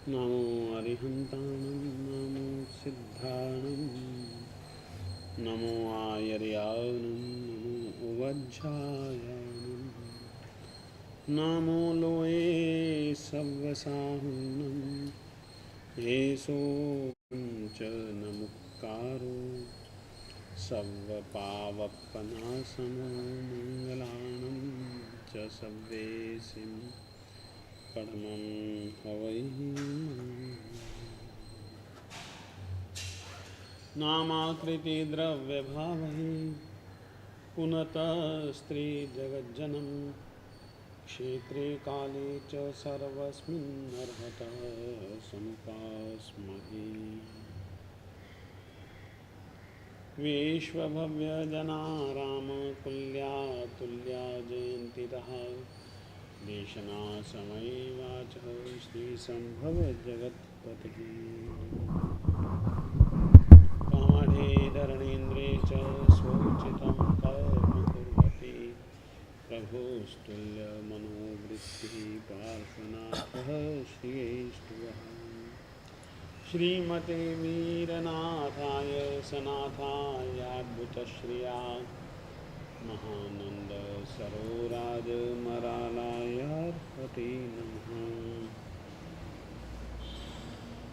नमो अरिहन्ताणं नमो सिद्धाणं नमो आयर्यानं नमो वज्रायानं नमो लोये सव्वसाहुनं येषो च नमुक्कारो सव्वपावपनाशनो मङ्गलानं च सव्वेसिं परमं हवै नामाकृति द्रव्यभावै पुनतः स्त्रीजगज्जनं क्षेत्रे काले च सर्वस्मिन्नर्हतः समुपास्महे विश्वभव्यजना रामकुल्यातुल्या जयन्तितः देशना समये वाचः श्रीसम्भवजगत्पतिः कामढे धरणीन्द्रे च स्वोचितं कर्म कुर्वति प्रभुस्तुल्यमनोवृत्तिः पार्श्वनाथः श्रीष्टुवः श्रीमते वीरनाथाय सनाथायाद्भुतश्रिया महानंद सरोराज मरालायार्पते नमः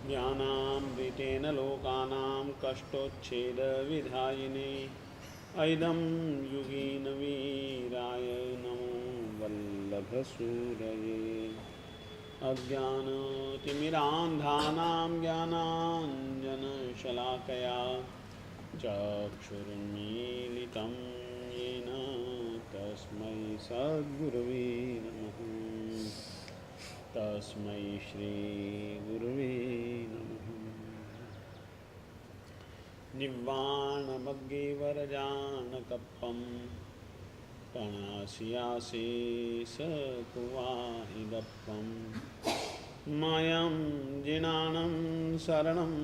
ज्ञानामृतेन लोकानां कष्टोच्छेदविधायिने ऐदं युगीन वीराय नमो वल्लभसूरये अज्ञानतिमिरान्धानां ज्ञानाञ्जनशलाकया चक्षुरुन्मीलितं येन तस्मै सद्गुरवे नमः तस्मै श्रीगुरवे नमः निव्वाणमग्गे वरजानकप्पं पणासियाशेषकुवाहिदप्पं मायं जिनानं शरणं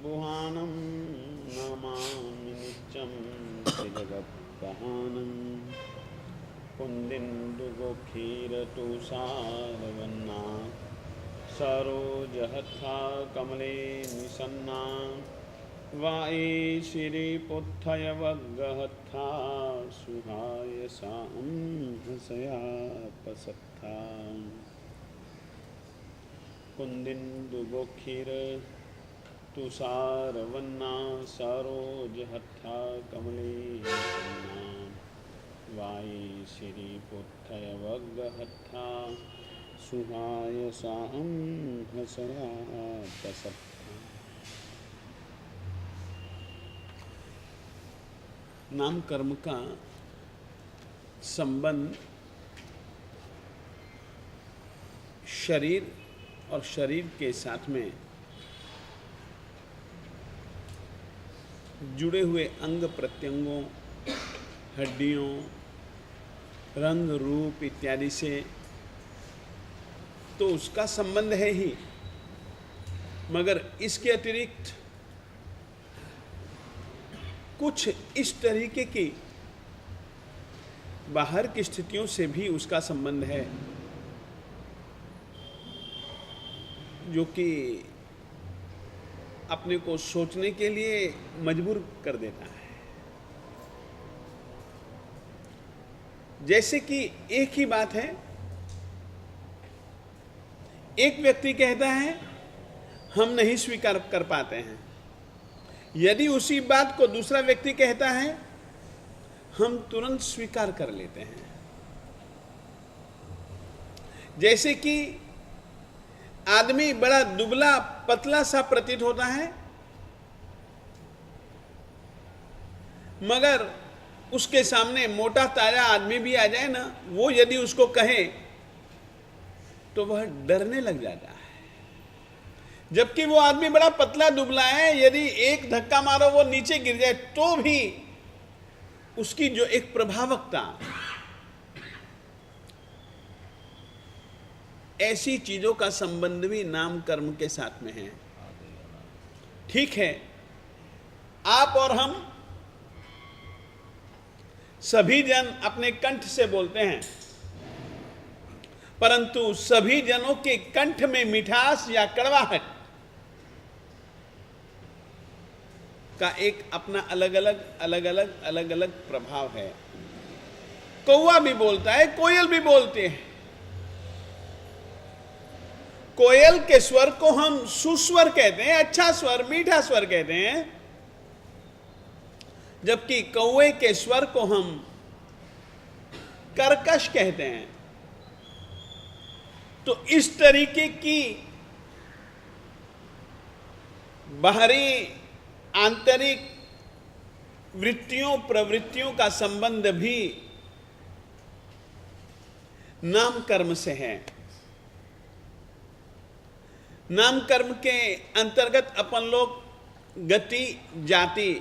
बुहानं नमामि नित्यं त्रिजगत्पहानं कुन्दिन्दुगोखीरतुषारवन्ना सरोजहत्था कमले निसन्ना वाईशिरीपुत्थयवग्गहत्था सुहायसां हसयापसत्था कुन्दिन्दुगोखीरतुषारवन्ना सरोजहत्था कमले निसन्ना वाईशिरीपुत्थयवग्गहत्था सुहायसां हसयापसत्था। नाम कर्म का संबंध शरीर और शरीर के साथ में जुड़े हुए अंग प्रत्यंगों, हड्डियों, रंग रूप इत्यादि से तो उसका संबंध है ही, मगर इसके अतिरिक्त कुछ इस तरीके की बाहर की स्थितियों से भी उसका संबंध है जो कि अपने को सोचने के लिए मजबूर कर देता है। जैसे कि एक ही बात है, एक व्यक्ति कहता है हम नहीं स्वीकार कर पाते हैं, यदि उसी बात को दूसरा व्यक्ति कहता है हम तुरंत स्वीकार कर लेते हैं। जैसे कि आदमी बड़ा दुबला पतला सा प्रतीत होता है, मगर उसके सामने मोटा ताजा आदमी भी आ जाए ना, वो यदि उसको कहे तो वह डरने लग जाता है। जबकि वो आदमी बड़ा पतला दुबला है, यदि एक धक्का मारो वो नीचे गिर जाए तो भी उसकी जो एक प्रभावकता, ऐसी चीजों का संबंध भी नाम कर्म के साथ में है। ठीक है, आप और हम सभी जन अपने कंठ से बोलते हैं, परंतु सभी जनों के कंठ में मिठास या कड़वाहट का एक अपना अलग अलग प्रभाव है। कौवा भी बोलता है, कोयल भी बोलते हैं। कोयल के स्वर को हम सुस्वर कहते हैं, अच्छा स्वर, मीठा स्वर कहते हैं, जबकि कौवे के स्वर को हम कर्कश कहते हैं। तो इस तरीके की बाहरी आंतरिक वृत्तियों प्रवृत्तियों का संबंध भी नाम कर्म से है। नाम कर्म के अंतर्गत अपन लोग गति, जाति,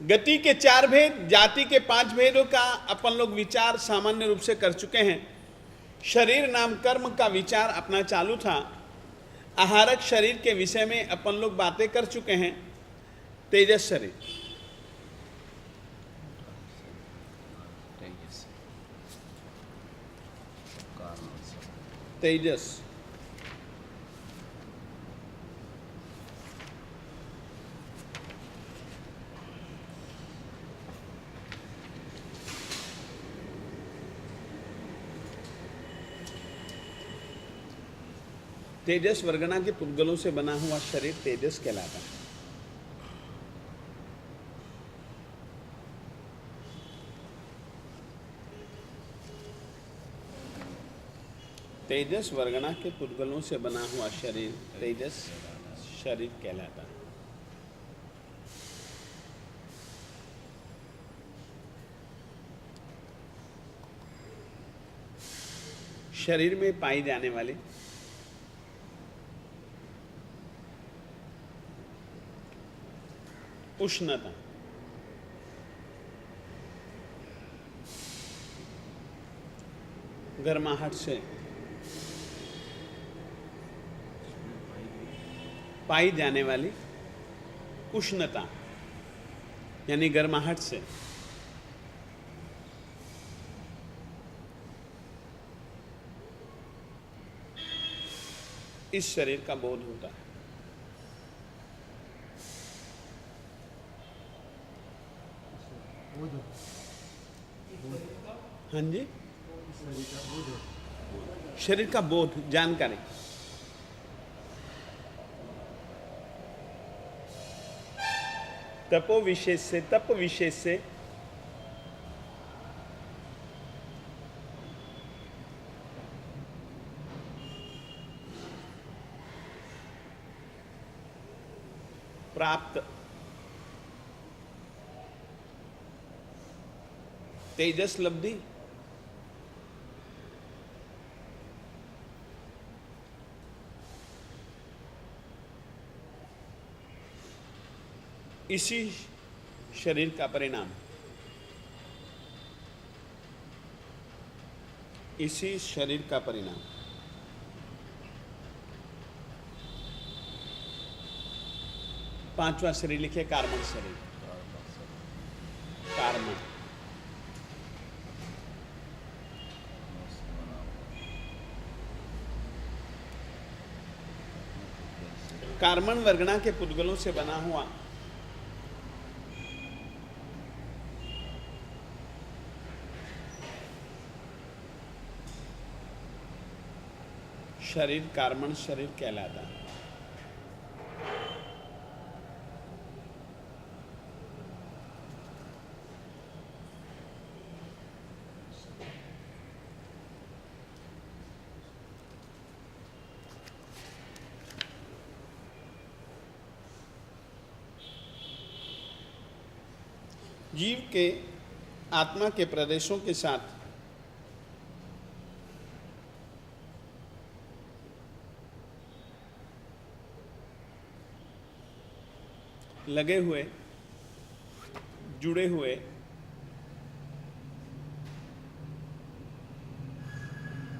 गति के 4 भेद, जाति के 5 भेदों का अपन लोग विचार सामान्य रूप से कर चुके हैं। शरीर नाम कर्म का विचार अपना चालू था। आहारक शरीर के विषय में अपन लोग बातें कर चुके हैं। तेजस शरीर, तेजस, तेजस वर्गना के पुद्गलों से बना हुआ शरीर तेजस कहलाता है। तेजस वर्गना के पुद्गलों से बना हुआ शरीर तेजस शरीर कहलाता है। शरीर में पाई जाने वाली उष्णता, गर्माहट से पाई जाने वाली उष्णता यानी गर्माहट से इस शरीर का बोध होता है। हाँ जी, शरीर का बोध, जानकारी। तपो विशेष से, तप विशेष से प्राप्त तेजस लब्धि इसी शरीर का परिणाम, इसी शरीर का परिणाम। पांचवा शरीर लिखे कार्मण शरीर, कार्मण। कार्मण वर्गना के पुद्गलों से बना हुआ शरीर कार्मण शरीर कहलाता है। जीव के आत्मा के प्रदेशों के साथ लगे हुए, जुड़े हुए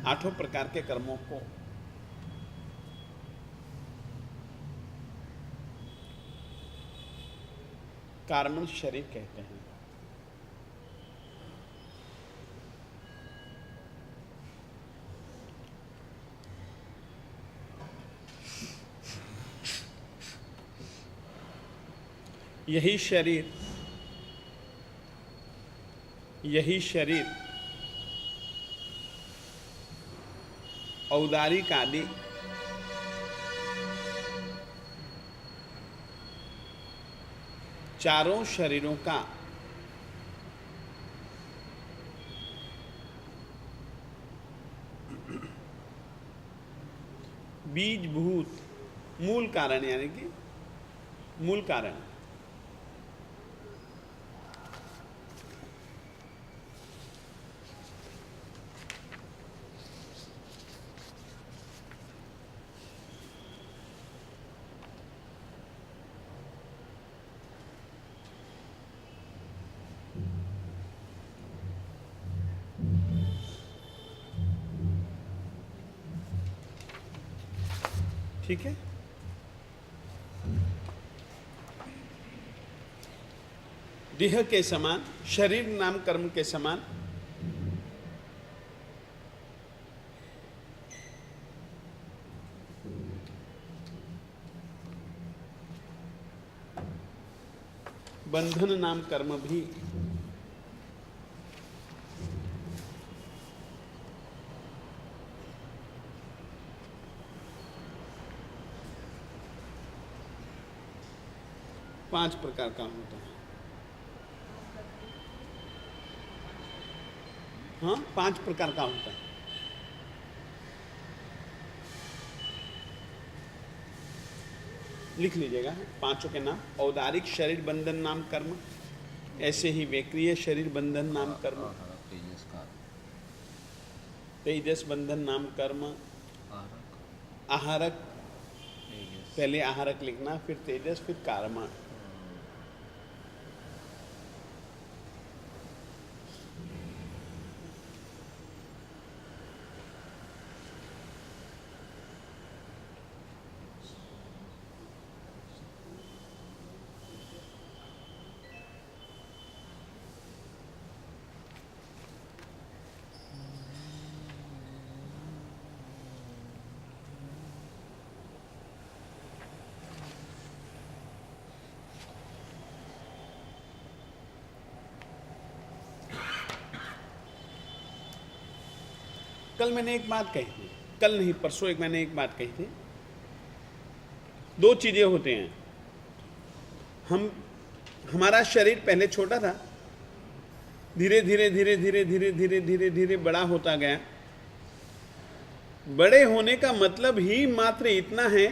आठों प्रकार के कर्मों को कार्मण शरीर कहते हैं। यही शरीर औदारिक आदि चारों शरीरों का बीजभूत मूल कारण, यानी कि मूल कारण। ठीक है, देह के समान, शरीर नाम कर्म के समान बंधन नाम कर्म भी पांच प्रकार का होता है। हाँ, 5 प्रकार का होता है। लिख लीजिएगा पांचों के नाम। औदारिक शरीर बंधन नाम कर्म, ऐसे ही वैक्रिय शरीर बंधन नाम कर्म, तेजस बंधन नाम कर्म, आहारक, पहले आहारक लिखना, फिर तेजस, फिर कर्म। कल मैंने एक बात कही थी, कल नहीं परसों मैंने एक बात कही थी। 2 चीजें होते हैं। हमारा शरीर पहले छोटा था, धीरे धीरे धीरे धीरे धीरे धीरे धीरे धीरे बड़ा होता गया। बड़े होने का मतलब ही मात्र इतना है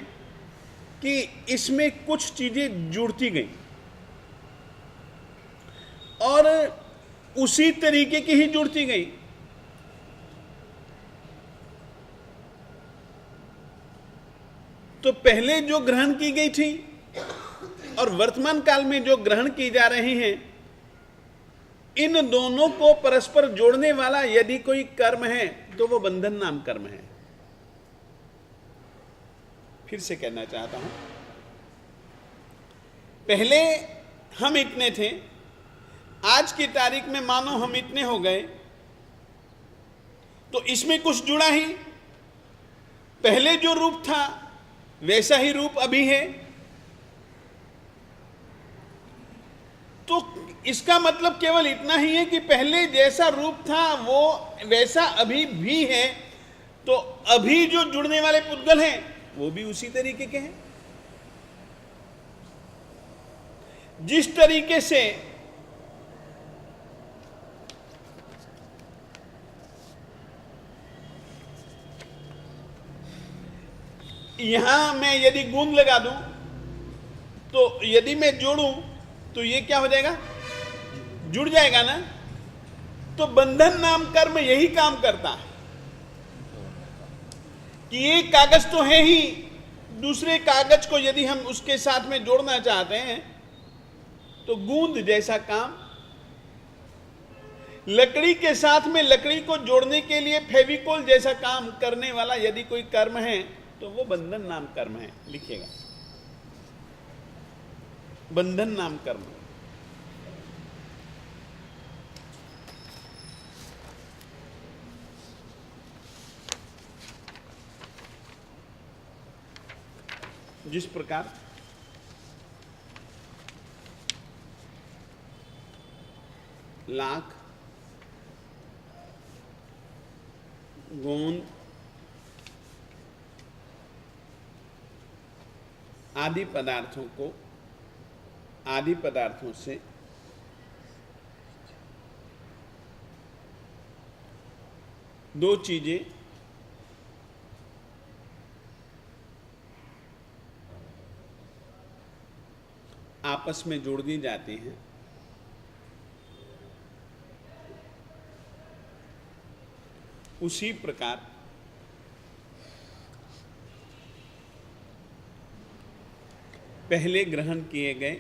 कि इसमें कुछ चीजें जुड़ती गई और उसी तरीके की ही जुड़ती गई। तो पहले जो ग्रहण की गई थी और वर्तमान काल में जो ग्रहण की जा रही हैं, इन दोनों को परस्पर जोड़ने वाला यदि कोई कर्म है तो वो बंधन नाम कर्म है। फिर से कहना चाहता हूं, पहले हम इतने थे, आज की तारीख में मानो हम इतने हो गए, तो इसमें कुछ जुड़ा ही। पहले जो रूप था वैसा ही रूप अभी है। तो इसका मतलब केवल इतना ही है कि पहले जैसा रूप था वो वैसा अभी भी है। तो अभी जो जुड़ने वाले पुद्गल हैं वो भी उसी तरीके के हैं। जिस तरीके से यहां मैं यदि गूंद लगा दूं तो यदि मैं जोड़ूं तो ये क्या हो जाएगा, जुड़ जाएगा ना। तो बंधन नाम कर्म यही काम करता है कि ये कागज तो है ही, दूसरे कागज को यदि हम उसके साथ में जोड़ना चाहते हैं तो गूंद जैसा काम, लकड़ी के साथ में लकड़ी को जोड़ने के लिए फेविकोल जैसा काम करने वाला यदि कोई कर्म है तो वो बंधन नाम कर्म है। लिखिएगा, बंधन नाम कर्म। जिस प्रकार लाख, गोंद आदि पदार्थों से दो चीजें आपस में जोड़ दी जाती हैं। उसी प्रकार पहले ग्रहण किए गए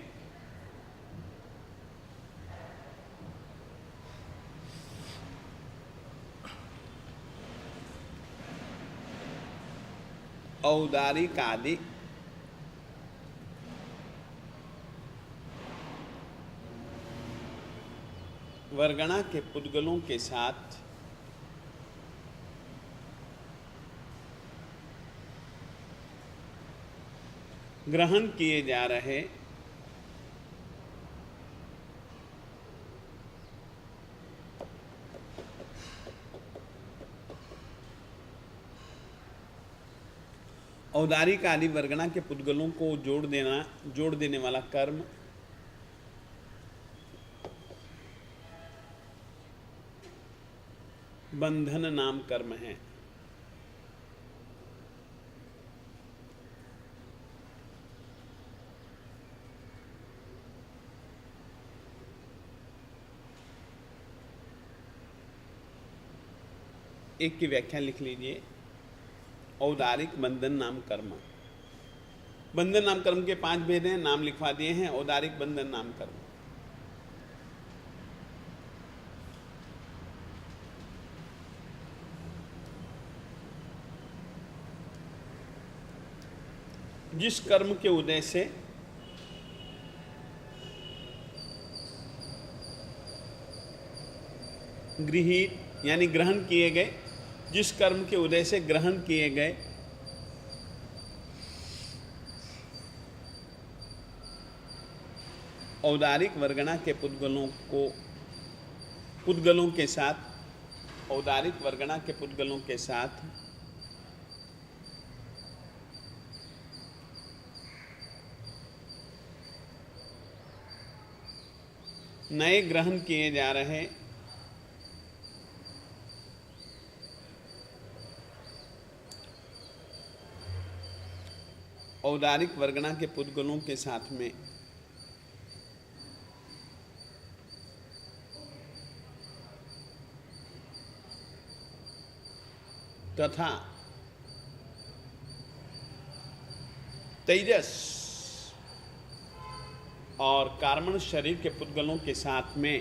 औदारिक आदि वर्गणा के पुद्गलों के साथ ग्रहण किए जा रहे औदारिक आदि वर्गणा के पुद्गलों को जोड़ देने वाला कर्म बंधन नाम कर्म है। एक की व्याख्या लिख लीजिए, औदारिक बंधन नाम कर्म। बंधन नाम कर्म के 5 भेद हैं, नाम लिखवा दिए हैं। औदारिक बंधन नाम कर्म, जिस कर्म के उदय से गृहीत यानी ग्रहण किए गए, जिस कर्म के उदय से ग्रहण किए गए औदारिक वर्गणा के पुद्गलों के साथ औदारिक वर्गणा के पुद्गलों के साथ नए ग्रहण किए जा रहे औदारिक वर्गणा के पुद्गलों के साथ में तथा तेजस और कार्मण शरीर के पुद्गलों के साथ में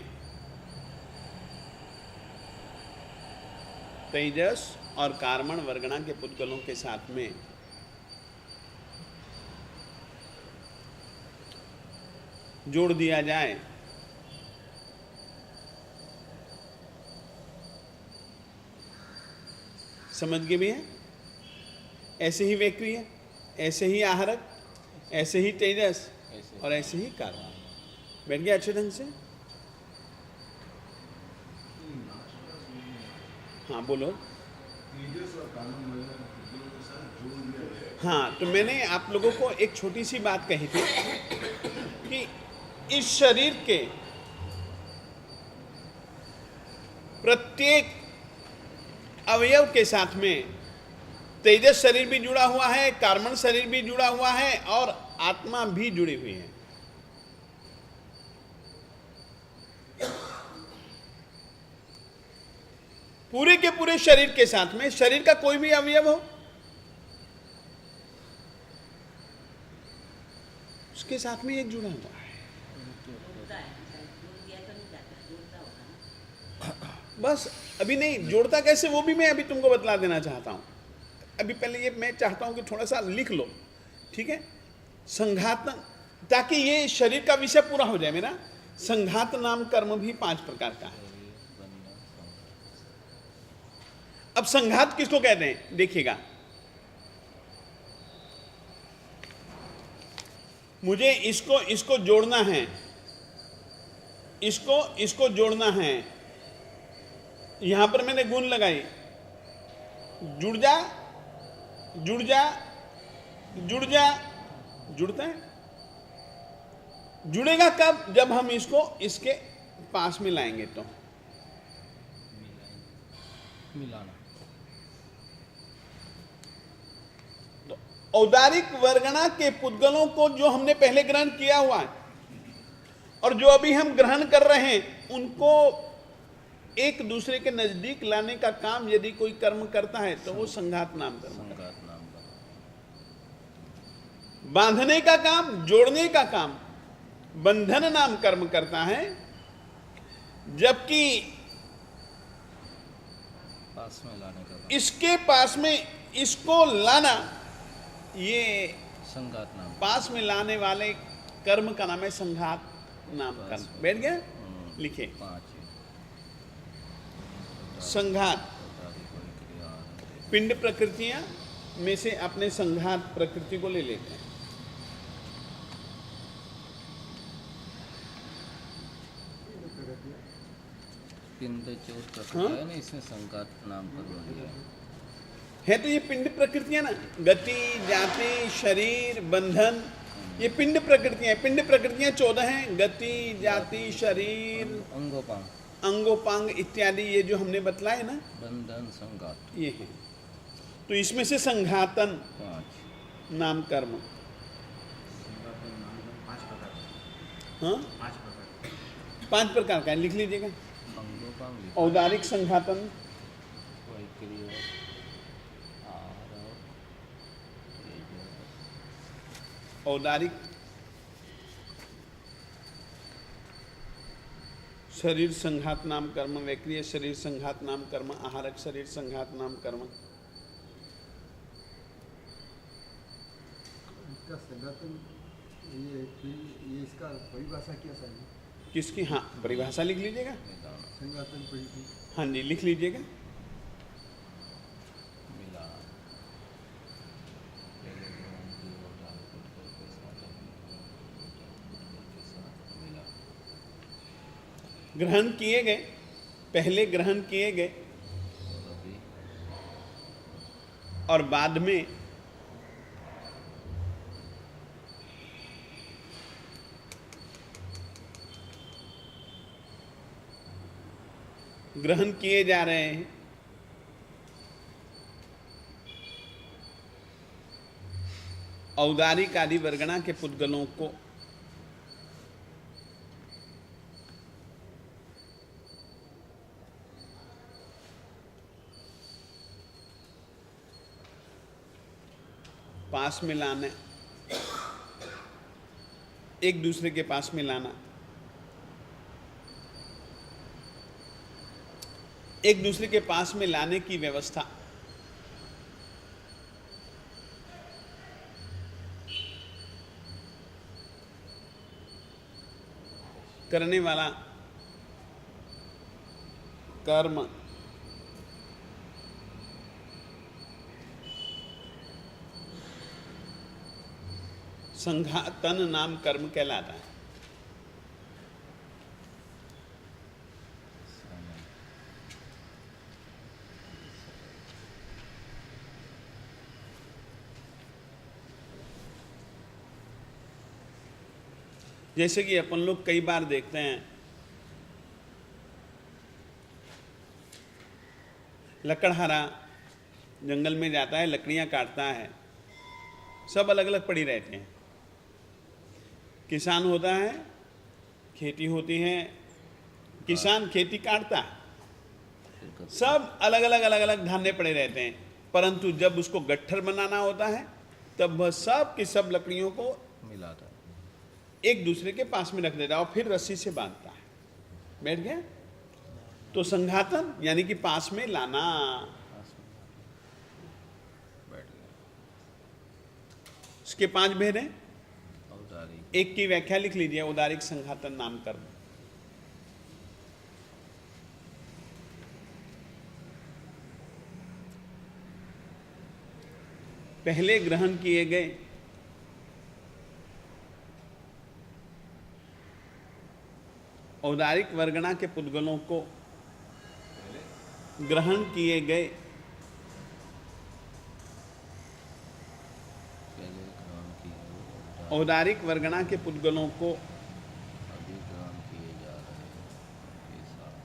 तेजस और कार्मण वर्गणा के पुद्गलों के साथ में जोड़ दिया जाए समझ गए भी है? ऐसे ही वैक्रिय, ऐसे ही आहरक, ऐसे ही तेजस और ऐसे ही कार्बन। बैठ गया अच्छे ढंग से? हाँ बोलो। हाँ, तो मैंने आप लोगों को एक छोटी सी बात कही थी कि इस शरीर के प्रत्येक अवयव के साथ में तेजस शरीर भी जुड़ा हुआ है, कार्बन शरीर भी जुड़ा हुआ है और आत्मा भी जुड़ी हुई है। पूरे के पूरे शरीर के साथ में, शरीर का कोई भी अवयव हो उसके साथ में एक जुड़ा हुआ है। बस अभी नहीं जोड़ता कैसे वो भी मैं अभी तुमको बतला देना चाहता हूं। अभी पहले ये मैं चाहता हूं कि थोड़ा सा लिख लो, ठीक है? संघात, ताकि ये शरीर का विषय पूरा हो जाए मेरा। संघात नाम कर्म भी 5 प्रकार का है। अब संघात किसको कहते हैं देखिएगा, मुझे इसको जोड़ना है इसको इसको जोड़ना है। यहां पर मैंने गुण लगाई, जुड़ जा, जुड़ जा, जुड़ जा, जुड़ता है। जुड़ेगा कब? जब हम इसको इसके पास में लाएंगे तो। मिलाना। तो औदारिक वर्गणा के पुद्गलों को जो हमने पहले ग्रहण किया हुआ है और जो अभी हम ग्रहण कर रहे हैं, उनको एक दूसरे के नजदीक लाने का काम यदि कोई कर्म करता है तो वो संघात नाम कर्म। संघात नाम का। बांधने का काम, जोड़ने का काम बंधन नाम कर्म करता है, जबकि पास में लाने का काम इसके पास में इसको लाना, ये संघात नाम। पास में लाने वाले कर्म का नाम है संघात नाम कर्म। बैठ गया? लिखे 5 संघात। औदारिक क्रिया। पिंड प्रकृतियां में से अपने संघात प्रकृति को ले लेते हैं। पिंड 4 प्रकृति है ना, इसमें संघात नाम कर्म दिया है तो ये पिंड प्रकृतियां ना, गति, जाति, शरीर, बंधन, ये पिंड प्रकृतियां। पिंड प्रकृतियां 14 हैं, गति, जाति, शरीर, अंगोपांग, अंगोपांग इत्यादि, ये जो हमने बतलाए ना, बंधन, संघात, ये है। तो इसमें से संघातन 5 नाम कर्म, हाँ 5 प्रकार का है, लिख लीजिएगा। अंगोपांग, औदारिक संघातन, वैक्रिय, आरव, औदारिक शरीर संघात नाम कर्म, वैक्रिय शरीर संघात नाम कर्म, आहारक शरीर संघात नाम कर्म। इसका संघातन, ये इसका परिभाषा क्या सर? किसकी? हाँ, परिभाषा लिख लीजिएगा। संघातन परिधि। हाँ जी, लिख लीजिएगा। ग्रहण किए गए, पहले ग्रहण किए गए और बाद में ग्रहण किए जा रहे हैं। औदारिक आदि वर्गणा के पुद्गलों को पास में लाना, एक दूसरे के पास में लाना, एक दूसरे के पास में लाने की व्यवस्था, करने वाला कर्म संघातन नाम कर्म कहलाता है। जैसे कि अपन लोग कई बार देखते हैं, लकड़हारा जंगल में जाता है, लकड़ियां काटता है, सब अलग अलग पड़ी रहते हैं। किसान होता है, खेती होती है, किसान खेती काटता है, सब अलग अलग धान्य पड़े रहते हैं, परंतु जब उसको गट्ठर बनाना होता है तब वह सब की सब लकड़ियों को मिलाता है, एक दूसरे के पास में रख देता है और फिर रस्सी से बांधता है। बैठ गया? तो संघातन यानी कि पास में लाना। बैठ गया। इसके 5 भेद हैं। औदारिक, एक की व्याख्या लिख लीजिए, औदारिक संघातन नाम कर्म। पहले ग्रहण किए गए औदारिक वर्गणा के पुद्गलों को ग्रहण किए गए पहले ग्रहण किए हुए औदारिक वर्गणा के पुद्गलों को अभी ग्रहण किए जा रहे हैं के साथ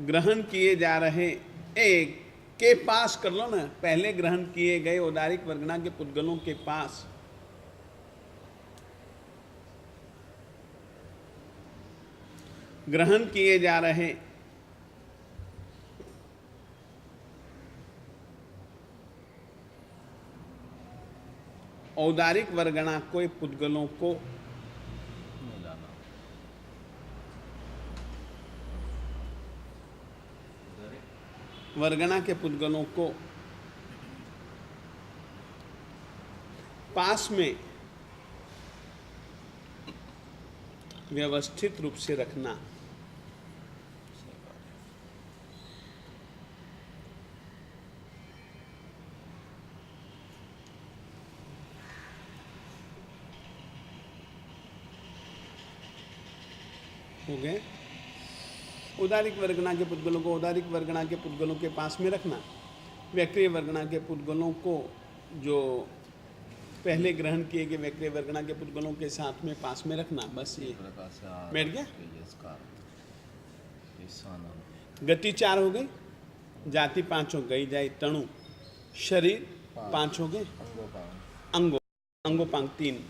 ग्रहण किए जा रहे एक के पास कर लो ना, पहले ग्रहण किए गए औदारिक वर्गणा के पुद्गलों के पास ग्रहण किए जा रहे औदारिक वर्गणा के पुद्गलों को मिलाना वर्गणा के पुद्गलों को पास में व्यवस्थित रूप से रखना। सही बात है। हो गए। उदारिक वर्गणा के पुद्गलों को औदारिक वर्गणा के पुद्गलों के पास में रखना। वैक्रिय वर्गणा के पुद्गलों को जो पहले ग्रहण किए गए वैक्रिय वर्गणा के पुद्गलों के साथ में पास में रखना। बस ये प्रकार से बैठ गया? गया गति 4 हो गई, जाति 5 हो गई, जाए तणु, शरीर 5 हो गए, अंगो अंगोपांग 3,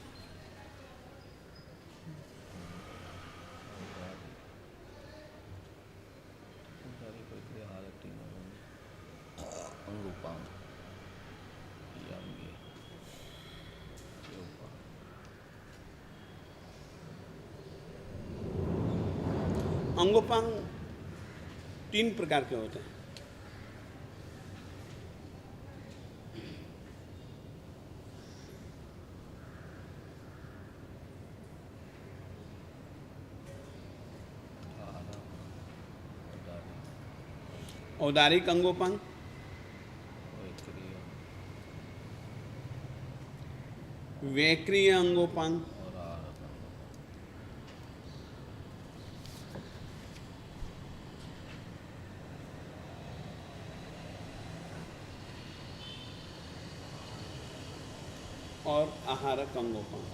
अंगोपांग 3 प्रकार के होते हैं। औदारिक अंगोपांग, वैक्रिय अंगोपांग, और आहारक अंगोपांग।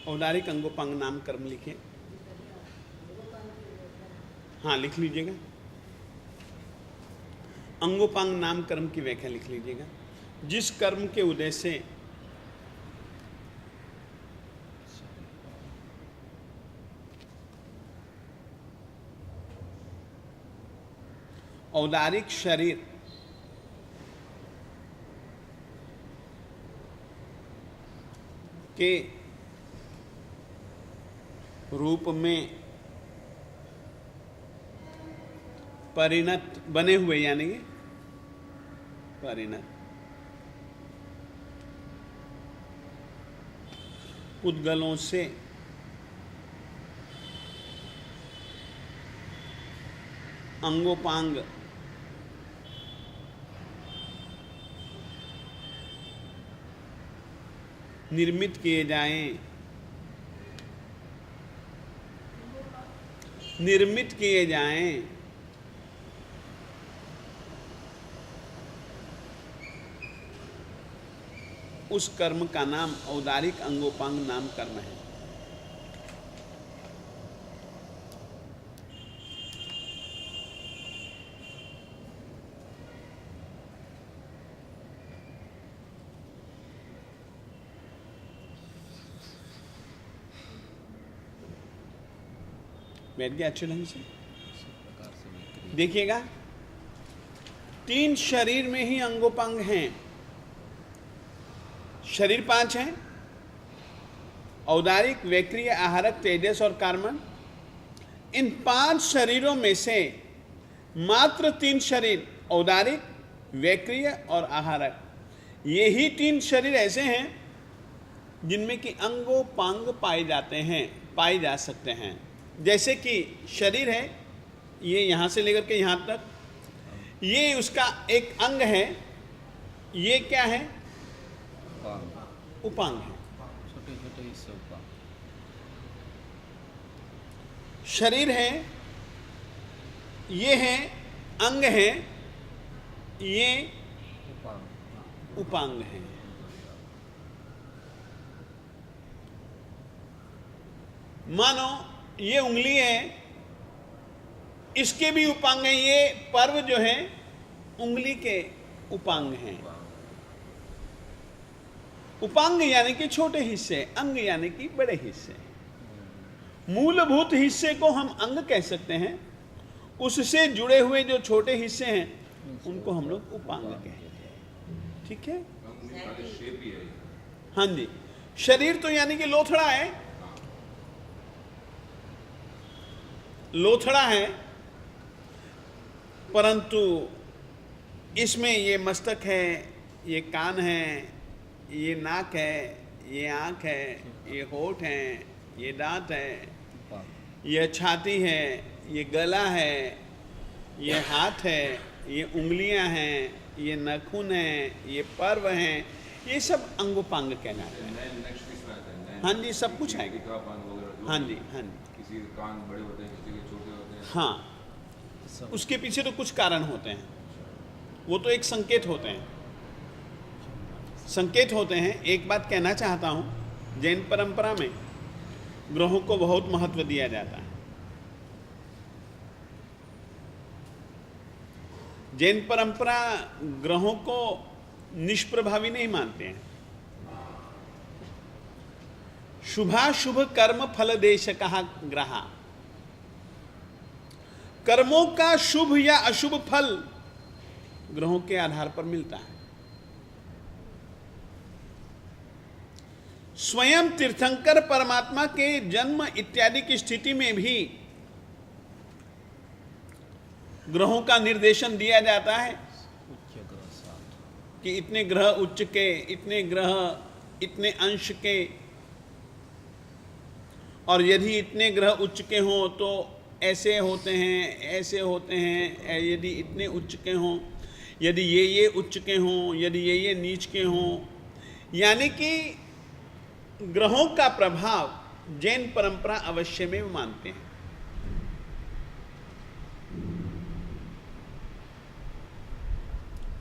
औदारिक अंगोपांग नाम कर्म लिखे। हाँ, लिख लीजिएगा। अंगोपांग नाम कर्म की व्याख्या लिख लीजिएगा। जिस कर्म के उदय से औदारिक शरीर के रूप में परिणत बने हुए, यानी कि परिणत पुद्गलों से अंगोपांग निर्मित किए जाएं, निर्मित किए जाएं, उस कर्म का नाम औदारिक अंगोपांग नाम कर्म है। बैठ गया अच्छे ढंग से? देखिएगा, 3 शरीर में ही अंगोपांग हैं। शरीर 5 हैं, औदारिक, वैक्रिय, आहारक, तेजस और कार्मन। इन 5 शरीरों में से मात्र 3 शरीर औदारिक, वैक्रिय और आहारक, ये ही 3 शरीर ऐसे हैं जिनमें कि अंगोपांग पाए जा सकते हैं। जैसे कि शरीर है, ये यहाँ से लेकर के यहाँ तक, ये उसका एक अंग है, ये क्या है? उपांग है। छोटे छोटे हिस्से उपांग। शरीर है, ये है, अंग है, ये उपांग है। मानो ये उंगली है, इसके भी उपांग हैं। ये पर्व जो है उंगली के उपांग हैं। उपांग यानी कि छोटे हिस्से, अंग यानी कि बड़े हिस्से। मूलभूत हिस्से को हम अंग कह सकते हैं, उससे जुड़े हुए जो छोटे हिस्से हैं उनको हम लोग उपांग कहते हैं। ठीक है? हाँ जी। शरीर तो यानी कि लोथड़ा है, लोथड़ा है, परंतु इसमें ये मस्तक है, ये कान है, ये नाक है, ये आँख है, ये होठ है, ये दांत है, ये छाती है, ये गला है, ये हाथ है, ये उंगलियां हैं, ये नाखून हैं, ये पर्व हैं, ये सब अंगोपांग कहलाते हैं। हाँ जी, सब कुछ है। हाँ जी, हाँ जी। किसी के कान बड़े होते हैं, किसी के छोटे होते हैं। हाँ, उसके पीछे तो कुछ कारण होते हैं, वो तो एक संकेत होते हैं, संकेत होते हैं। एक बात कहना चाहता हूँ, जैन परंपरा में ग्रहों को बहुत महत्व दिया जाता है। जैन परंपरा ग्रहों को निष्प्रभावी नहीं मानते हैं। शुभाशुभ कर्म फल देश कहा ग्रहा, कर्मों का शुभ या अशुभ फल ग्रहों के आधार पर मिलता है। स्वयं तीर्थंकर परमात्मा के जन्म इत्यादि की स्थिति में भी ग्रहों का निर्देशन दिया जाता है उच्च ग्रह 7 कि इतने ग्रह उच्च के, इतने ग्रह इतने अंश के, और यदि इतने ग्रह उच्च के हों तो ऐसे होते हैं, ऐसे होते हैं। यदि इतने उच्च के हों, यदि ये उच्च के हों, यदि ये नीच के हों, यानी कि ग्रहों का प्रभाव जैन परंपरा अवश्य में मानते हैं।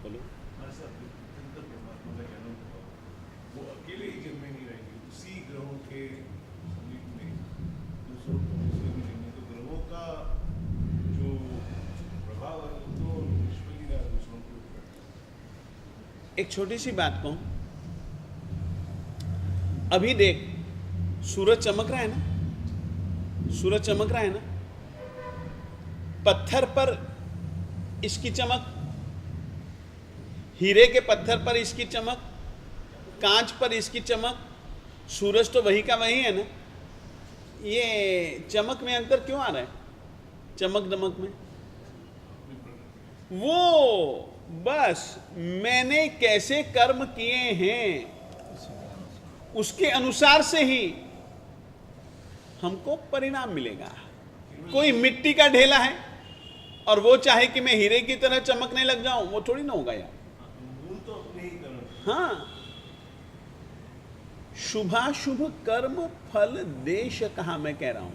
बोलो। वो अकेले ही जन्मे नहीं रहेंगे, उसी ग्रहों के समीप में दूसरों को दूसरे में जन्मे, तो ग्रहों का जो प्रभाव है वो तो विश्व ही रहा दूसरों के ऊपर। एक छोटी सी बात कहूं, अभी देख सूरज चमक रहा है ना, सूरज चमक रहा है ना, पत्थर पर इसकी चमक, हीरे के पत्थर पर इसकी चमक, कांच पर इसकी चमक, सूरज तो वही का वही है ना। ये चमक में अंतर क्यों आ रहा है? चमक दमक में वो बस मैंने कैसे कर्म किए हैं उसके अनुसार से ही हमको परिणाम मिलेगा। कोई मिट्टी का ढेला है और वो चाहे कि मैं हीरे की तरह चमकने लग जाऊं, वो थोड़ी ना होगा यार। मूल तो अपने ही कर्म। हाँ, शुभाशुभ कर्म फल देश कहा, मैं कह रहा हूं।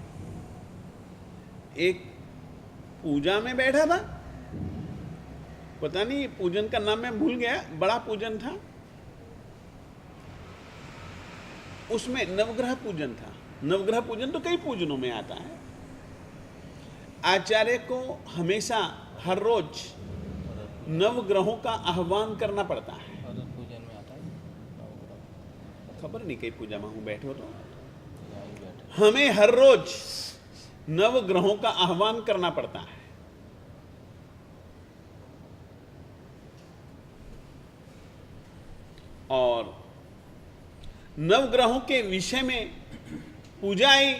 एक पूजा में बैठा था, पता नहीं पूजन का नाम मैं भूल गया, बड़ा पूजन था, उसमें नवग्रह पूजन था। नवग्रह पूजन तो कई पूजनों में आता है। आचार्य को हमेशा हर रोज नवग्रहों का आह्वान करना पड़ता है। और पूजन में आता है नवग्रह। खबर नहीं कई पूजा में हूं बैठे हो तो यहाँ ही बैठे। हमें हर रोज नवग्रहों का आह्वान करना पड़ता है। और नवग्रहों के विषय में पूजा आई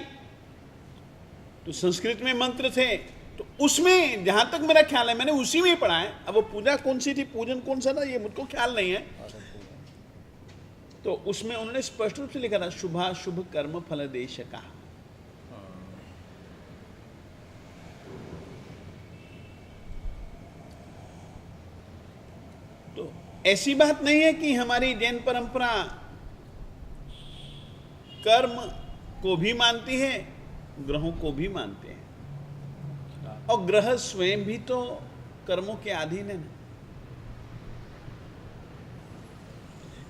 तो संस्कृत में मंत्र थे, तो उसमें जहां तक मेरा ख्याल है मैंने उसी में ही पढ़ा है। अब वो पूजा कौन सी थी, पूजन कौन सा था, ये मुझको ख्याल नहीं है। तो उसमें उन्होंने स्पष्ट रूप से लिखा था शुभाशुभ कर्म फल देश का। तो ऐसी बात नहीं है कि हमारी जैन परंपरा कर्म को भी मानती है, ग्रहों को भी मानते हैं, और ग्रह स्वयं भी तो कर्मों के अधीन है ना,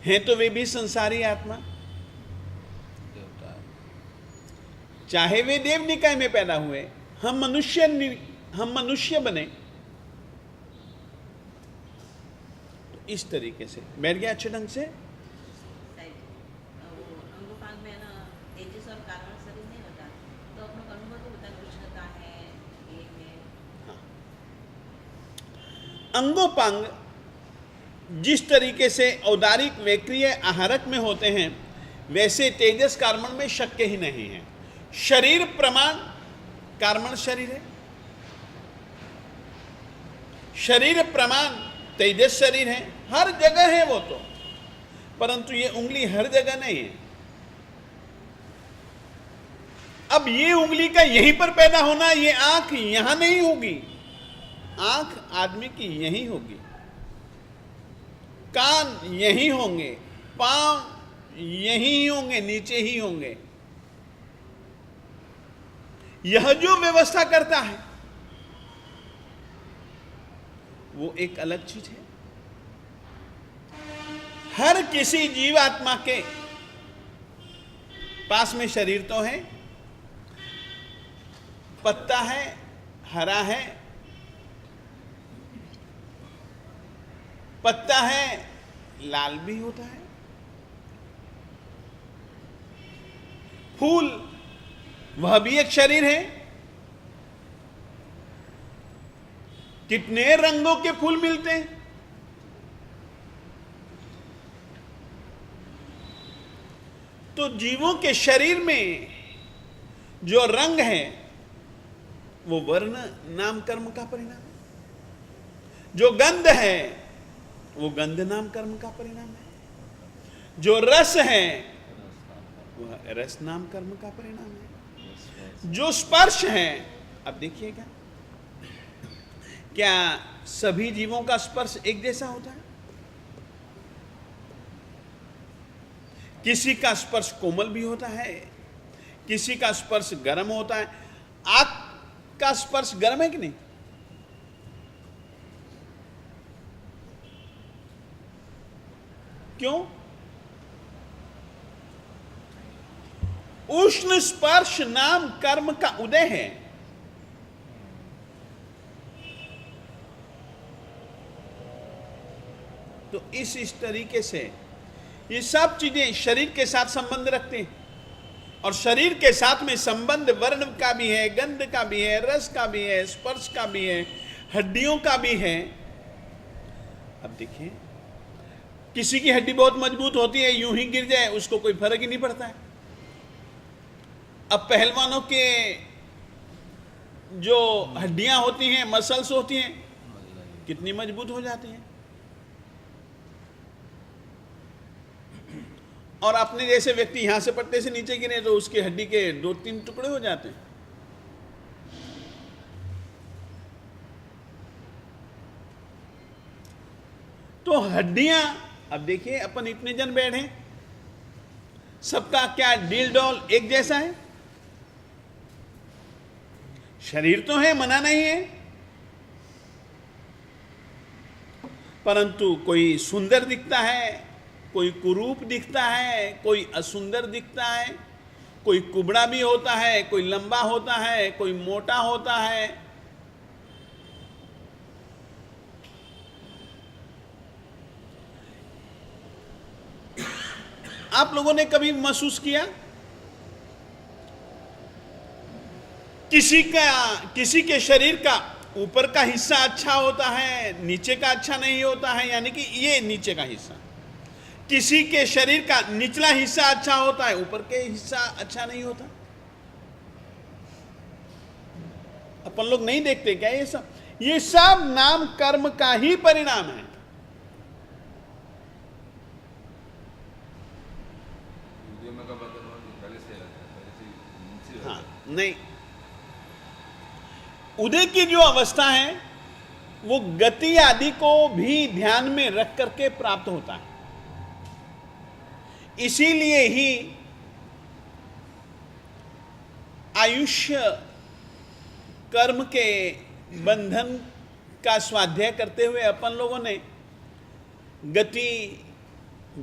हैं तो वे भी संसारी आत्मा। देवता है। चाहे वे देव निकाय में पैदा हुए, हम मनुष्य बने, तो इस तरीके से बैठ गया अच्छे ढंग से। साहब, वो अंगोपांग में ना तेजस और कारण शरीर नहीं होता, तो अपनों का अनुभव तो होता है, कृष्ण का है, ये है। अंगोपांग जिस तरीके से औदारिक वैक्रिय आहारक में होते हैं, वैसे तेजस कार्मण में शक्य ही नहीं है। शरीर प्रमाण कार्मण शरीर है, शरीर प्रमाण तेजस शरीर है, हर जगह है वो तो, परंतु ये उंगली हर जगह नहीं है। अब ये उंगली का यहीं पर पैदा होना, ये आंख यहां नहीं होगी, आंख आदमी की यहीं होगी, कान यहीं होंगे, पांव यहीं होंगे, नीचे ही होंगे। यह जो व्यवस्था करता है वो एक अलग चीज है। हर किसी जीवात्मा के पास में शरीर तो है, पत्ता है, हरा है, पत्ता है, लाल भी होता है, फूल वह भी एक शरीर है। कितने रंगों के फूल मिलते हैं, तो जीवों के शरीर में जो रंग है वो वर्ण नाम कर्म का परिणाम है, जो गंध है वो गंध नाम कर्म का परिणाम है, जो रस है वह रस नाम कर्म का परिणाम है, जो स्पर्श है। अब देखिएगा, क्या सभी जीवों का स्पर्श एक जैसा होता है? किसी का स्पर्श कोमल भी होता है, किसी का स्पर्श गर्म होता है। आग का स्पर्श गर्म है कि नहीं? क्यों? उष्ण स्पर्श नाम कर्म का उदय है। तो इस तरीके से ये सब चीजें शरीर के साथ संबंध रखते हैं, और शरीर के साथ में संबंध वर्ण का भी है, गंध का भी है, रस का भी है, स्पर्श का भी है, हड्डियों का भी है। अब देखिए, किसी की हड्डी बहुत मजबूत होती है, यूं ही गिर जाए उसको कोई फर्क ही नहीं पड़ता है। अब पहलवानों के जो हड्डियां होती हैं, मसल्स होती हैं, कितनी मजबूत हो जाती हैं। और अपने जैसे व्यक्ति यहां से पट्टे से नीचे गिरे तो उसकी हड्डी के 2-3 टुकड़े हो जाते हैं। तो हड्डियां, अब देखिए अपन इतने जन बैठे, सबका क्या डील डॉल एक जैसा है? शरीर तो है, मना नहीं है, परंतु कोई सुंदर दिखता है, कोई कुरूप दिखता है, कोई असुंदर दिखता है, कोई कुबड़ा भी होता है, कोई लंबा होता है, कोई मोटा होता है। आप लोगों ने कभी महसूस किया किसी के शरीर का ऊपर का हिस्सा अच्छा होता है, नीचे का अच्छा नहीं होता है, यानी कि ये नीचे का हिस्सा। किसी के शरीर का निचला हिस्सा अच्छा होता है, ऊपर के हिस्सा अच्छा नहीं होता। अपन लोग नहीं देखते क्या ये सब नाम कर्म का ही परिणाम है। हाँ, नहीं, उदय की जो अवस्था है वो गति आदि को भी ध्यान में रख करके प्राप्त होता है। इसीलिए ही आयुष्य कर्म के बंधन का स्वाध्याय करते हुए अपन लोगों ने गति,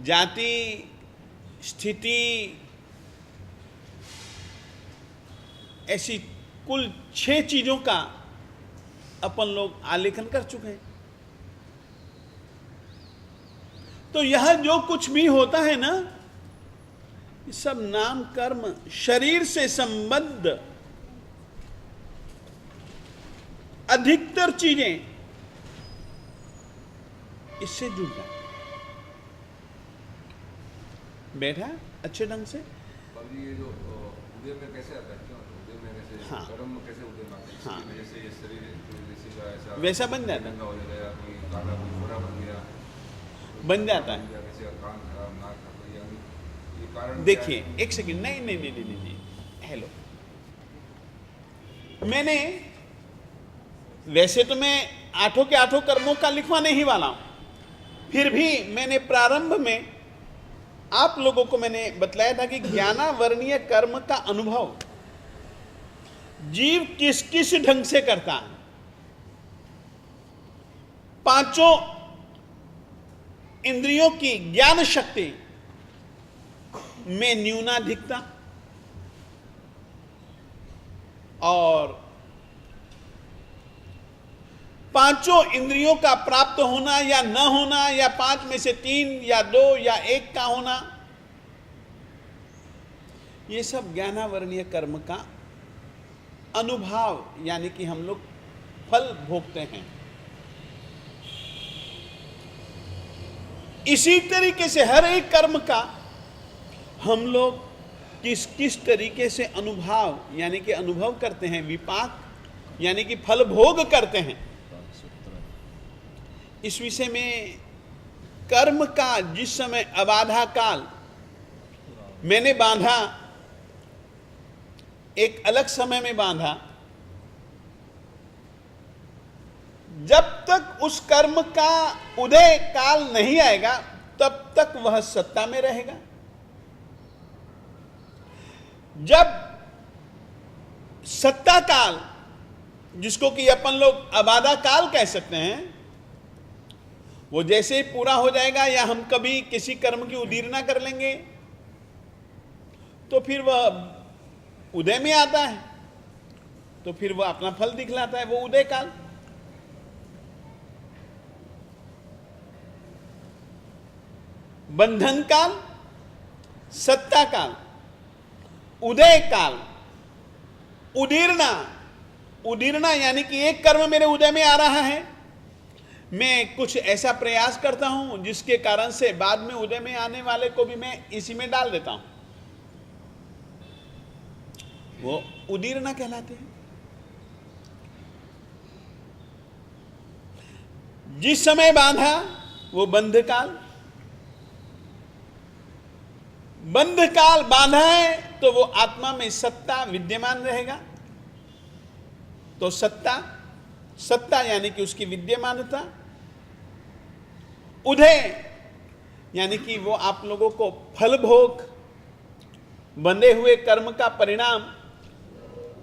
जाति, स्थिति, ऐसी कुल 6 चीजों का अपन लोग आलेखन कर चुके हैं। तो यह जो कुछ भी होता है ना, ये सब नाम कर्म शरीर से संबद्ध अधिकतर चीजें इससे जुड़ जाती। बैठा अच्छे ढंग से। ये जो उदय में कैसे आता है, क्यों उदय में कैसे, हाँ। कर्म कैसे उदय में आता है, हाँ। इसकी वजह से ये शरीर किसी का ऐसा वैसा बन जाता है। नंगा हो जाता है, कोई काला कोई गोरा बन गया, बन जाता है। किसी का कान खराब, नाक खराब, ये कारण देखिए क्या है? एक सेकंड, नहीं नहीं नहीं नहीं नहीं, हेलो, मैंने वैसे तो मैं 8 के 8 कर्मों का लिखवाने ही वाला हूं, फिर भी मैंने प्रारंभ में आप लोगों को मैंने बतलाया था कि ज्ञानावरणीय कर्म का अनुभव जीव किस किस ढंग से करता है। 5 इंद्रियों की ज्ञान शक्ति में न्यूनाधिकता और 5 इंद्रियों का प्राप्त होना या न होना, या 5 में से 3 या 2 या 1 का होना, ये सब ज्ञानावरणीय कर्म का अनुभव, यानी कि हम लोग फल भोगते हैं। इसी तरीके से हर एक कर्म का हम लोग किस किस तरीके से अनुभव, यानी कि अनुभव करते हैं, विपाक यानी कि फल भोग करते हैं। इस विषय में कर्म का जिस समय अबाधा काल मैंने बांधा, एक अलग समय में बांधा, जब तक उस कर्म का उदय काल नहीं आएगा तब तक वह सत्ता में रहेगा। जब सत्ता काल, जिसको कि अपन लोग अबाधा काल कह सकते हैं, वो जैसे ही पूरा हो जाएगा या हम कभी किसी कर्म की उदीरना कर लेंगे तो फिर वह उदय में आता है, तो फिर वह अपना फल दिखलाता है, वो उदय काल। बंधन काल, सत्ता काल, उदय काल, उदीरना। उदीरना यानी कि एक कर्म मेरे उदय में आ रहा है, मैं कुछ ऐसा प्रयास करता हूं जिसके कारण से बाद में उदय में आने वाले को भी मैं इसी में डाल देता हूं, वो उदीरना कहलाते हैं। जिस समय बांधा वो बंध काल, बंध काल बांधा है तो वो आत्मा में सत्ता विद्यमान रहेगा। तो सत्ता, सत्ता यानी कि उसकी विद्यमानता। उदय यानी कि वो आप लोगों को फल भोग, बंधे हुए कर्म का परिणाम,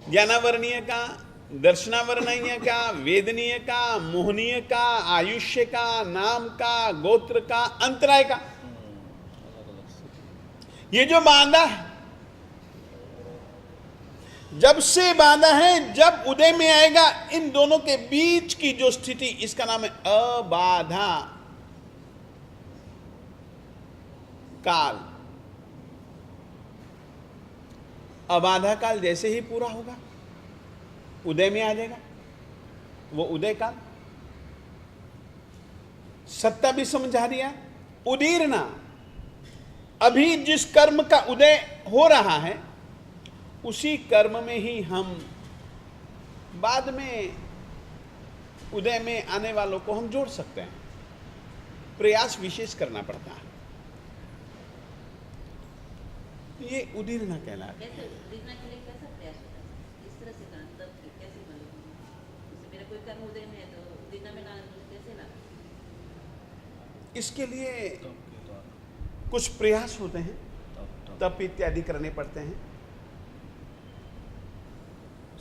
ज्ञानावरणीय का, दर्शनावरणीय का, वेदनीय का, मोहनीय का, आयुष्य का, नाम का, गोत्र का, अंतराय का, ये जो बांधा है, जब से बांधा है, जब उदय में आएगा, इन दोनों के बीच की जो स्थिति, इसका नाम है अबाधा काल। अबाधा काल जैसे ही पूरा होगा उदय में आ जाएगा, वो उदय काल। सत्ता भी समझा दिया। उदीरना, अभी जिस कर्म का उदय हो रहा है उसी कर्म में ही हम बाद में उदय में आने वालों को हम जोड़ सकते हैं, प्रयास विशेष करना पड़ता है। ये उदीरना कहलाता है। कैसे उदीरना के लिए कैसा प्रयास होता है? इस तरह से करना तब कैसे बनूं? जैसे मेरा कोई कर्म उदय में है तो उदीरना में लाना मुझे कैसे लाना? इसके लिए तप के द्वारा कुछ प्रयास होते हैं, तप तप इत्यादि करने पड़ते हैं,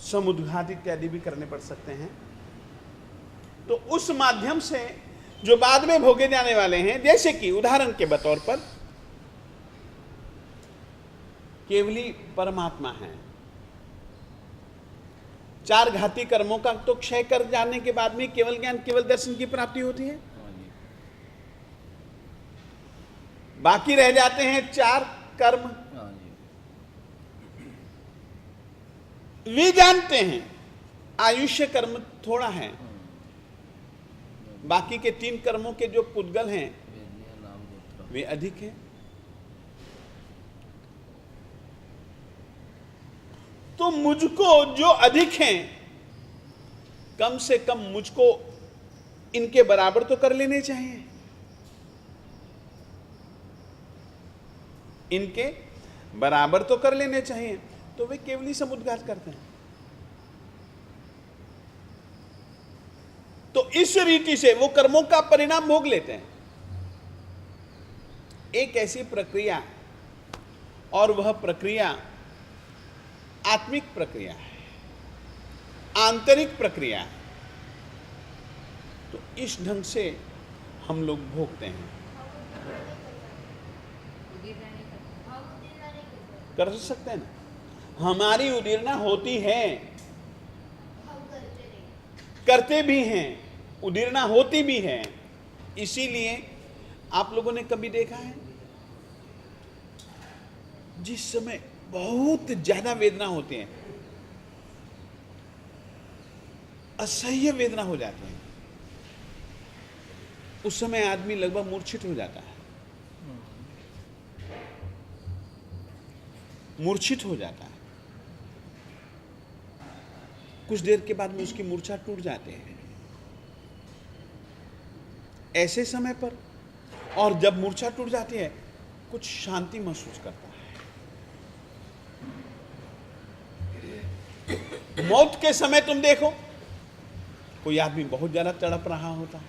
समुद्घात इत्यादि भी करने पड़ सकते हैं। तो उस माध्यम से जो बाद में भोगे जाने वाले हैं, जैसे कि उदाहरण के बतौर पर केवली परमात्मा है, 4 घाती कर्मों का तो क्षय कर जाने के बाद में केवल ज्ञान, केवल दर्शन की प्राप्ति होती है। हाँ जी। बाकी रह जाते हैं 4 कर्म। हाँ जी। वे जानते हैं आयुष्य कर्म थोड़ा है, बाकी के 3 कर्मों के जो पुद्गल हैं वेदनीय नाम गोत्र। वे अधिक हैं। तो मुझको जो अधिक हैं, कम से कम मुझको इनके बराबर तो कर लेने चाहिए। इनके बराबर तो कर लेने चाहिए, तो वे केवली समुद्घात करते हैं। तो इस रीति से वो कर्मों का परिणाम भोग लेते हैं। एक ऐसी प्रक्रिया, और वह प्रक्रिया आत्मिक प्रक्रिया है, आंतरिक प्रक्रिया है। तो इस ढंग से हम लोग भोगते हैं। उदीरना नहीं करते। कर सकते हैं ना, हमारी उदीरना होती है, करते भी हैं, उदीरना होती भी है। इसीलिए आप लोगों ने कभी देखा है, जिस समय बहुत ज्यादा वेदना होती है, असह्य वेदना हो जाती है, उस समय आदमी लगभग मूर्छित हो जाता है, मूर्छित हो जाता है। कुछ देर के बाद में उसकी मूर्छा टूट जाती है। ऐसे समय पर, और जब मूर्छा टूट जाती है, कुछ शांति महसूस करता है। मौत के समय तुम देखो, कोई आदमी बहुत ज्यादा तड़प रहा होता है,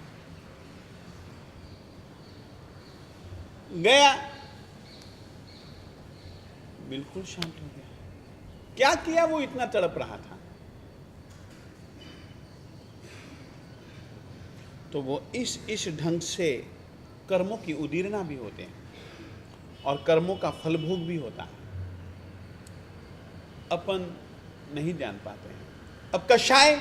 गया, बिल्कुल शांत हो गया। क्या किया? वो इतना तड़प रहा था। तो वो इस ढंग से कर्मों की उदीरना भी होते हैं, और कर्मों का फलभोग भी होता है। अपन नहीं जान पाते हैं। अब कषाय,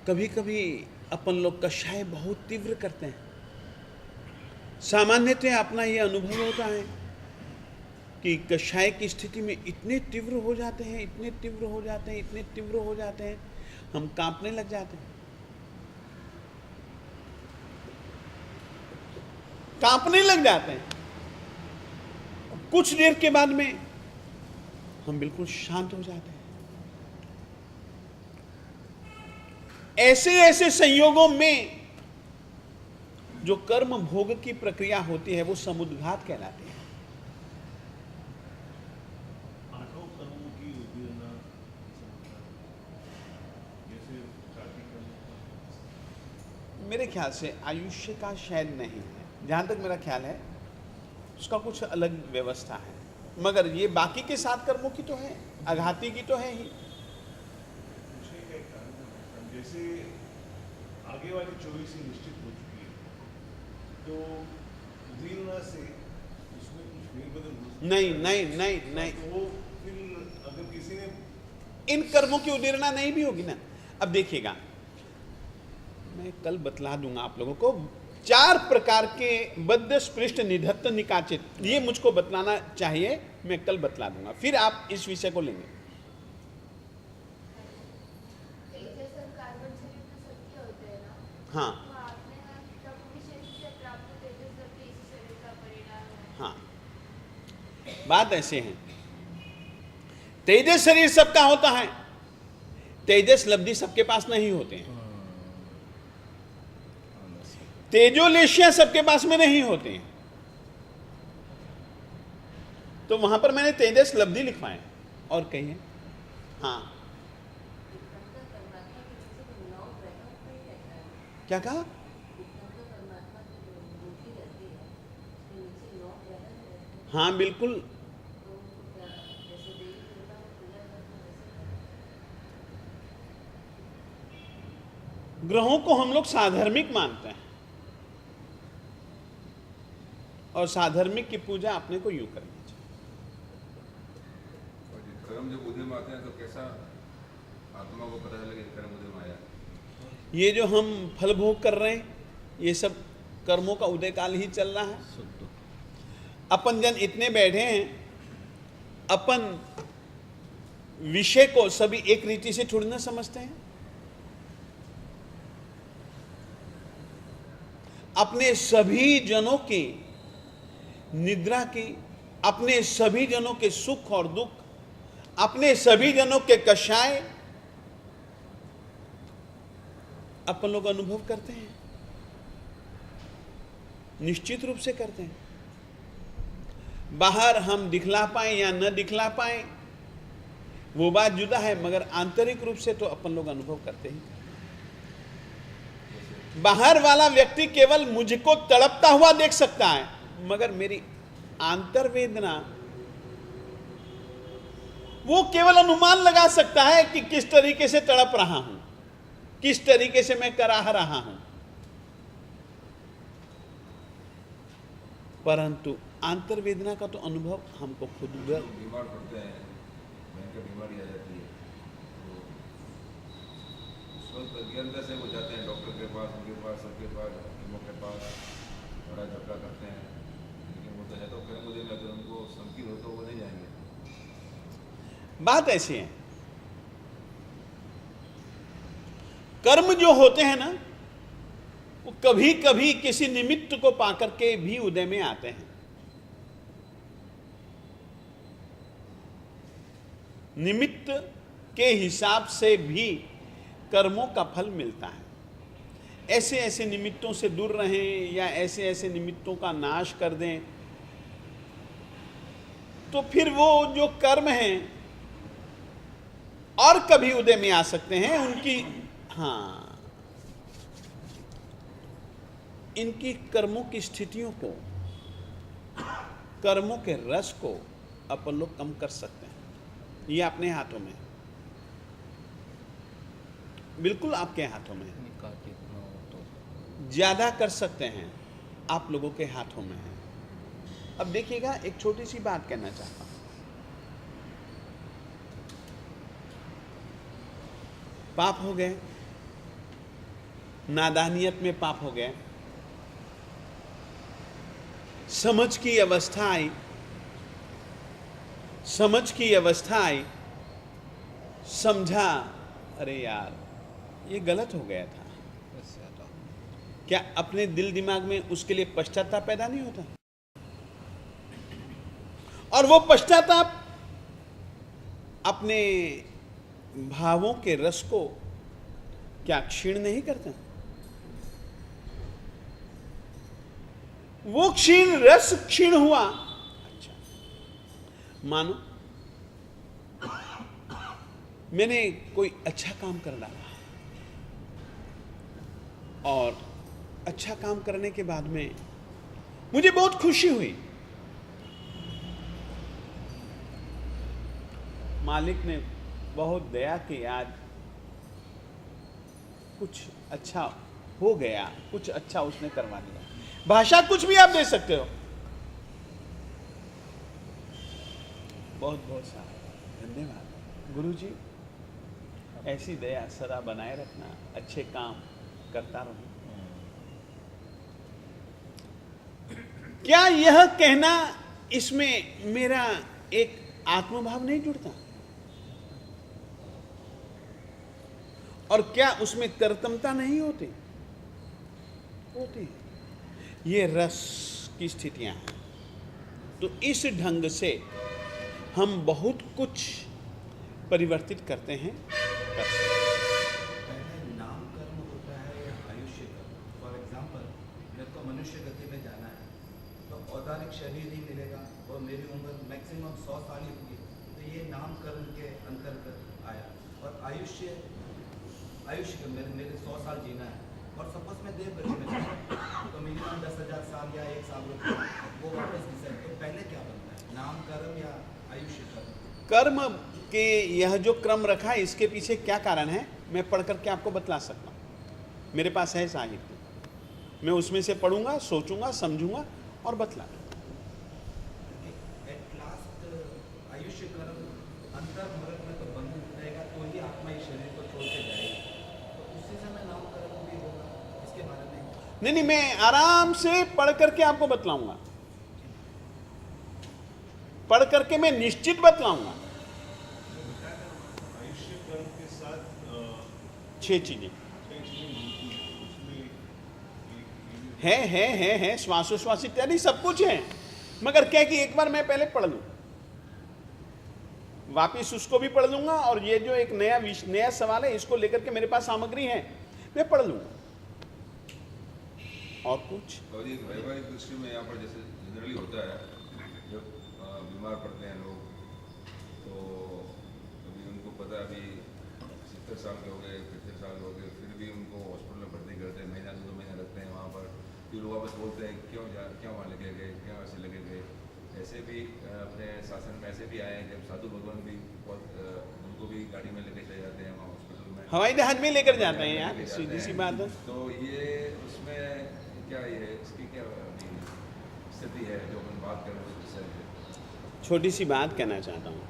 कभी कभी अपन लोग कषाय बहुत तीव्र करते हैं। सामान्यतः अपना यह अनुभव होता है कि कषाय की स्थिति में इतने तीव्र हो जाते हैं, इतने तीव्र हो जाते हैं, इतने तीव्र हो जाते हैं, हम कांपने लग जाते हैं, कांपने लग जाते हैं। कुछ देर के बाद में हम बिल्कुल शांत हो जाते हैं। ऐसे ऐसे संयोगों में जो कर्म भोग की प्रक्रिया होती है, वो समुद्घात कहलाती है। आठों कर्मों की उदीरना जैसे कार्तिक कर्म, मेरे ख्याल से आयुष्य का शायद नहीं है, जहां तक मेरा ख्याल है उसका कुछ अलग व्यवस्था है। मगर ये बाकी के 7 कर्मों की तो है, आघाती की तो है ही। पूछने का एक कारण है, जैसे आगे वाली 24 ही निश्चित हो चुकी है, तो उदीरना से उसमें कुछ फेरबदल हो सकता है। नहीं नहीं नहीं नहीं, तो वो फिर अगर किसी ने इन कर्मों की उदीरना नहीं भी होगी ना। अब देखिएगा, मैं कल बतला दूंगा आप लोगों को 4 प्रकार के बद्ध स्पृष्ट निधत्त निकाचित, ये मुझको बतलाना चाहिए, मैं कल बतला दूंगा, फिर आप इस विषय को लेंगे। हाँ हाँ, बात ऐसे है, तेजस शरीर सबका होता है, तेजस लब्धि सबके पास नहीं होते हैं, तेजोलेशिया सबके पास में नहीं होते हैं। तो वहां पर मैंने तेजस लब्धि लिखवाए। और कहिए। हाँ, क्या कहा? हाँ बिल्कुल, ग्रहों को हम लोग साधर्मिक मानते हैं, और साधर्मिक की पूजा अपने को यूं करनी चाहिए। और ये कर्म जब उदय में आते हैं तो कैसा आत्मा को पता चले कि कर्म उदय में आया? ये जो हम फल भोग कर रहे हैं, ये सब कर्मों का उदय काल ही चल रहा है। अपन जन इतने बैठे हैं, अपन विषय को सभी एक रीति से थोड़ी ना समझते हैं। अपने सभी जनों की निद्रा की, अपने सभी जनों के सुख और दुख, अपने सभी जनों के कषाय अपन लोग अनुभव करते हैं, निश्चित रूप से करते हैं। बाहर हम दिखला पाए या न दिखला पाए वो बात जुदा है, मगर आंतरिक रूप से तो अपन लोग अनुभव करते ही। बाहर वाला व्यक्ति केवल मुझको तड़पता हुआ देख सकता है, मगर मेरी आंतर वेदना वो केवल अनुमान लगा सकता है कि किस तरीके से तड़प रहा हूं, किस तरीके से मैं कराह रहा हूं। परंतु आंतर वेदना का तो अनुभव हमको खुद बीमार पड़ते हैं, भयंकर बीमारी आ जाती है, तो उस वक्त अज्ञानता से वो जाते हैं डॉक्टर के पास, उनके पास, सबके पास, हकीमों के पास, बड़ा झगड़ा करते हैं। लेकिन वो तो है तो कर्म उदय में, तो उनको संकीर्ण हो तो वो नहीं जाएंगे। बात ऐसी है, कर्म जो होते हैं ना, वो कभी कभी किसी निमित्त को पाकर के भी उदय में आते हैं। निमित्त के हिसाब से भी कर्मों का फल मिलता है। ऐसे ऐसे निमित्तों से दूर रहें या ऐसे ऐसे निमित्तों का नाश कर दें, तो फिर वो जो कर्म हैं और कभी उदय में आ सकते हैं। उनकी हाँ, इनकी कर्मों की स्थितियों को, कर्मों के रस को अपन लोग कम कर सकते हैं। ये अपने हाथों में, बिल्कुल आपके हाथों में है। ज्यादा कर सकते हैं, आप लोगों के हाथों में है। अब देखिएगा, एक छोटी सी बात कहना चाहता हूं। पाप हो गए, नादानियत में पाप हो गए, समझ की अवस्था आई, समझ की अवस्था आई, समझा अरे यार ये गलत हो गया था, क्या अपने दिल दिमाग में उसके लिए पश्चाताप पैदा नहीं होता? और वो पश्चाताप अपने भावों के रस को क्या क्षीण नहीं करता? वो क्षीण रस क्षीण हुआ। अच्छा, मानो मैंने कोई अच्छा काम कर डाला और अच्छा काम करने के बाद में मुझे बहुत खुशी हुई। मालिक ने बहुत दया की, आज कुछ अच्छा हो गया, कुछ अच्छा उसने करवा दिया। भाषा कुछ भी आप दे सकते हो। बहुत बहुत सारा धन्यवाद गुरुजी, ऐसी दया सदा बनाए रखना, अच्छे काम करता रहूं। क्या यह कहना, इसमें मेरा एक आत्मभाव नहीं जुड़ता? और क्या उसमें तरतमता नहीं होती? होती है। ये रस की स्थितियां हैं। तो इस ढंग से हम बहुत कुछ परिवर्तित करते हैं कर सकते हैं। पहले नाम कर्म होता है या आयुष्य कर्म। फॉर एग्जाम्पल, मेरे को मनुष्य गति में जाना है तो औदारिक शरीर ही मिलेगा और मेरी उम्र मैक्सिमम 100 साल ही होगी, तो ये नाम कर्म के अंतर्गत आया। और आयुष्य मेरे 100 साल जीना है और सपोज मैं देव गति में जाऊँ तो मिनिमम 10,000 साल या 1 साल वो वापस डिसाइड। तो पहले क्या बनता है, नाम कर्म या आयुष्य कर्म? कर्म के यह जो क्रम रखा है इसके पीछे क्या कारण है मैं पढ़ करके आपको बतला सकता हूँ। मेरे पास है साहित्य, मैं उसमें से पढ़ूंगा, सोचूंगा, समझूंगा और बतला दूंगा। एट लास्ट आयुष्य कर्म अंतर मरक में तो बंद रहेगा, तो ही आत्मा इस शरीर को छोड़ के जाएगी, तो उसी समय नाम कर्म भी होगा। इसके बारे में नहीं, मैं आराम से पढ़ करके आपको बतलाऊंगा, पढ़ करके मैं निश्चित बतलाऊंगा। आयुष्य कर्म के साथ 6 चीजें छह चीजें मिलती हैं। उसमें एक ये भी है श्वासोश्वास इत्यादि सब कुछ है, मगर क्या कि एक बार मैं पहले पढ़ लूं, वापिस उसको भी पढ़ लूंगा और ये जो एक नया सवाल है इसको लेकर के मेरे पास सामग्री है, मैं पढ़ लूंगा। और कुछ और एक वैवाहिक दृष्टि में यहाँ पर जैसे जनरली होता है, जब बीमार पड़ते हैं लोग तो अभी उनको पता है अभी 70 साल के हो गए, 75 साल हो गए, फिर भी उनको हॉस्पिटल में भर्ती करते हैं, महीना 2 महीना रखते हैं वहाँ पर, फिर लोग वापस बोलते हैं क्यों वहाँ लेके गए, क्या ऐसे लेके गए। ऐसे भी अपने शासन में ऐसे भी आए हैं, जब साधु भगवान भी बहुत उनको भी गाड़ी में लेके चले जाते हैं वहाँ हॉस्पिटल में, हवाई जहाज में लेकर जाते हैं यार, सीधी सी बात है। तो ये उसमें क्या ये इसकी क्या स्थिति है जो हम बात कर रहे हैं उस विषय पे? छोटी सी बात कहना चाहता हूँ,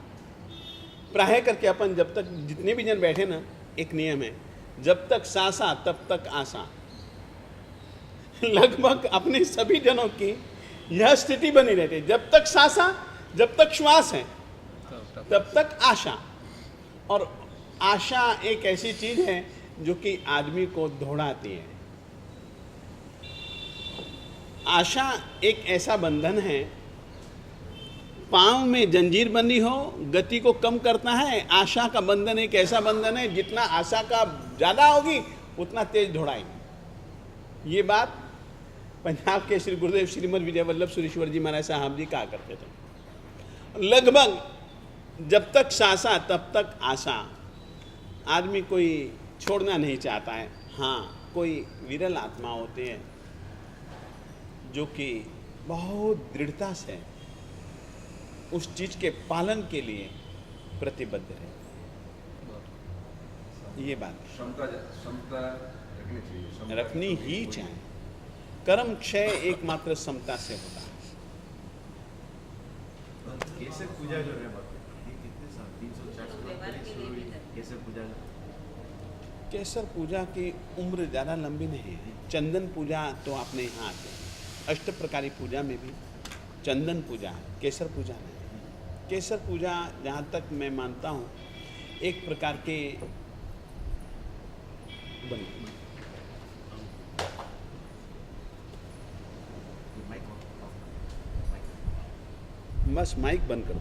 प्राय करके अपन जब तक जितने भी जन बैठे ना, एक नियम है, जब तक सांसा तब तक आशा। लगभग अपने सभी जनों की यह स्थिति बनी रहती है, जब तक सांसा, जब तक श्वास है तब तक आशा। और आशा एक ऐसी चीज है जो कि आदमी को दौड़ाती है। आशा एक ऐसा बंधन है, पांव में जंजीर बंधी हो, गति को कम करता है। आशा का बंधन एक ऐसा बंधन है, जितना आशा का ज्यादा होगी उतना तेज दौड़ाएगी। ये बात पंजाब के श्री गुरुदेव श्रीमद विजय वल्लभ सुरेश्वर जी महाराज साहब जी कहा करते थे, लगभग जब तक सांसा तब तक आशा। आदमी कोई छोड़ना नहीं चाहता है। हाँ, कोई विरल आत्मा होते हैं जो कि बहुत दृढ़ता से उस चीज के पालन के लिए प्रतिबद्ध है। ये बात क्षमता रखनी चाहिए, क्षमता रखनी ही चाहिए। कर्म क्षय एकमात्र समता से होता है। केसर पूजा जो है ये कितने साल 300-400 साल पहले शुरू हुई केसर पूजा? केसर पूजा की उम्र ज़्यादा लंबी नहीं है। चंदन पूजा तो आपने यहाँ आते हैं, अष्ट प्रकारी पूजा में भी चंदन पूजा है, केसर पूजा नहीं। केसर पूजा जहाँ तक मैं मानता हूँ एक प्रकार के बस माइक बंद कर दो।